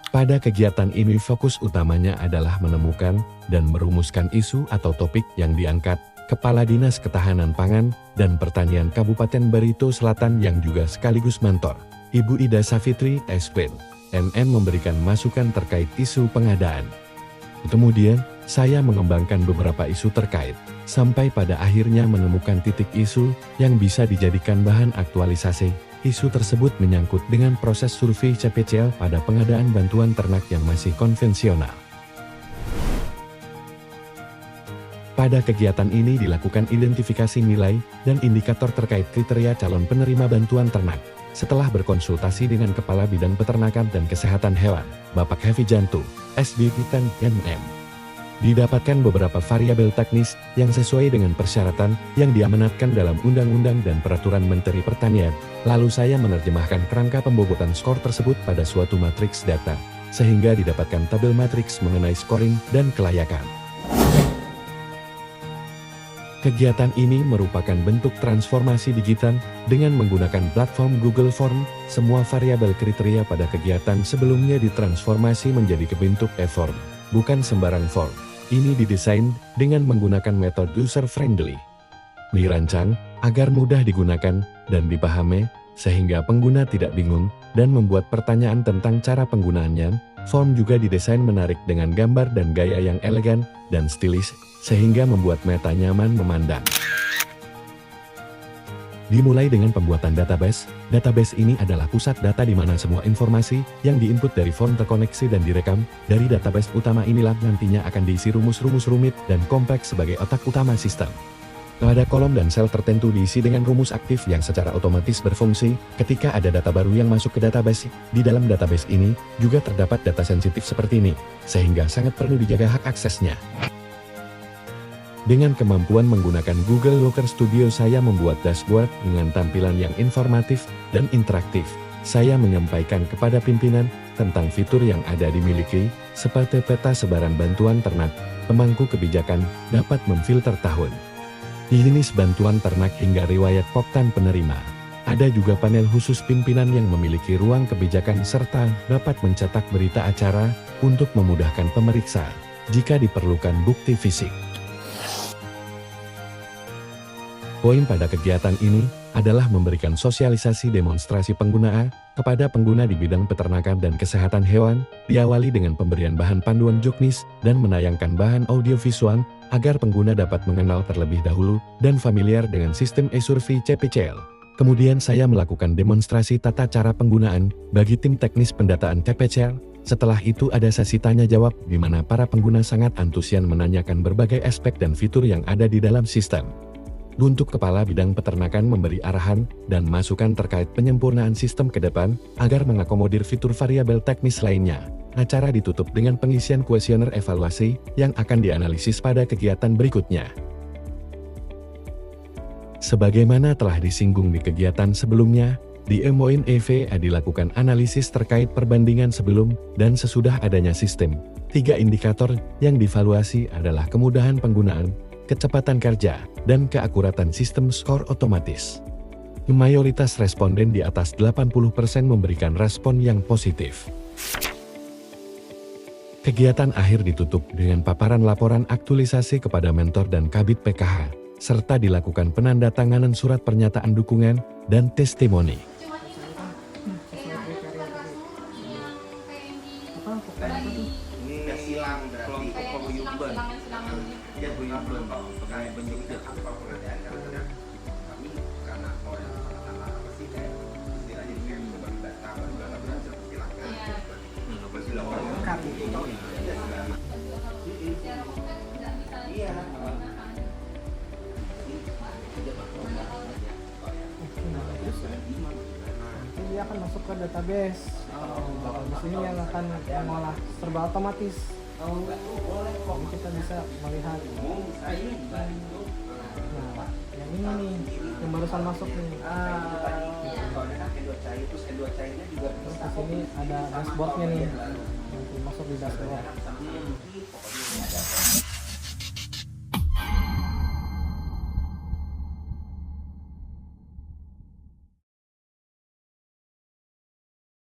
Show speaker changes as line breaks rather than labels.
Pada kegiatan ini fokus utamanya adalah menemukan dan merumuskan isu atau topik yang diangkat Kepala Dinas Ketahanan Pangan dan Pertanian Kabupaten Barito Selatan yang juga sekaligus mentor, Ibu Ida Safitri SP, MM memberikan masukan terkait isu pengadaan. Kemudian, saya mengembangkan beberapa isu terkait, sampai pada akhirnya menemukan titik isu yang bisa dijadikan bahan aktualisasi. Isu tersebut menyangkut dengan proses survei CPCL pada pengadaan bantuan ternak yang masih konvensional. Pada kegiatan ini dilakukan identifikasi nilai dan indikator terkait kriteria calon penerima bantuan ternak. Setelah berkonsultasi dengan Kepala Bidang Peternakan dan Kesehatan Hewan, Bapak Hefi Jantu, SBP 10 MM. Didapatkan beberapa variabel teknis yang sesuai dengan persyaratan yang diamanatkan dalam Undang-Undang dan Peraturan Menteri Pertanian. Lalu saya menerjemahkan kerangka pembobotan skor tersebut pada suatu matriks data, sehingga didapatkan tabel matriks mengenai scoring dan kelayakan. Kegiatan ini merupakan bentuk transformasi digital dengan menggunakan platform Google Form. Semua variabel kriteria pada kegiatan sebelumnya ditransformasi menjadi bentuk e-form, bukan sembarang form. Ini didesain dengan menggunakan metode user-friendly. Dirancang agar mudah digunakan dan dipahami, sehingga pengguna tidak bingung dan membuat pertanyaan tentang cara penggunaannya. Form juga didesain menarik dengan gambar dan gaya yang elegan dan stilis, sehingga membuat meta nyaman memandang. Dimulai dengan pembuatan database. Database ini adalah pusat data di mana semua informasi yang diinput dari form terkoneksi dan direkam. Dari database utama inilah nantinya akan diisi rumus-rumus rumit dan kompleks sebagai otak utama sistem. Pada kolom dan sel tertentu diisi dengan rumus aktif yang secara otomatis berfungsi. Ketika ada data baru yang masuk ke database, di dalam database ini juga terdapat data sensitif seperti ini, sehingga sangat perlu dijaga hak aksesnya. Dengan kemampuan menggunakan Google Looker Studio, saya membuat dashboard dengan tampilan yang informatif dan interaktif. Saya menyampaikan kepada pimpinan tentang fitur yang ada dimiliki, seperti peta sebaran bantuan ternak, pemangku kebijakan, dapat memfilter tahun, jenis bantuan ternak hingga riwayat poktan penerima. Ada juga panel khusus pimpinan yang memiliki ruang kebijakan serta dapat mencetak berita acara untuk memudahkan pemeriksa jika diperlukan bukti fisik. Poin pada kegiatan ini adalah memberikan sosialisasi demonstrasi penggunaan kepada pengguna di bidang peternakan dan kesehatan hewan, diawali dengan pemberian bahan panduan juknis dan menayangkan bahan audiovisual agar pengguna dapat mengenal terlebih dahulu dan familiar dengan sistem e-survei CPCL. Kemudian saya melakukan demonstrasi tata cara penggunaan bagi tim teknis pendataan CPCL. Setelah itu ada sesi tanya jawab di mana para pengguna sangat antusias menanyakan berbagai aspek dan fitur yang ada di dalam sistem. Untuk Kepala Bidang Peternakan memberi arahan dan masukan terkait penyempurnaan sistem ke depan agar mengakomodir fitur variabel teknis lainnya. Acara ditutup dengan pengisian kuesioner evaluasi yang akan dianalisis pada kegiatan berikutnya. Sebagaimana telah disinggung di kegiatan sebelumnya, di MOIN EVA dilakukan analisis terkait perbandingan sebelum dan sesudah adanya sistem. 3 indikator yang divaluasi adalah kemudahan penggunaan, kecepatan kerja, dan keakuratan sistem skor otomatis. Mayoritas responden di atas 80% memberikan respon yang positif. Kegiatan akhir ditutup dengan paparan laporan aktualisasi kepada mentor dan kabid PKH, serta dilakukan penandatanganan surat pernyataan dukungan dan testimoni.
Dia akan masuk ke database. Di sini yang akan mengolah serba otomatis. Jadi kita bisa melihat. Nah, yang ini nih, yang barusan masuk nih. Terus di sini ada dashboardnya nih. Nanti masuk di dashboard.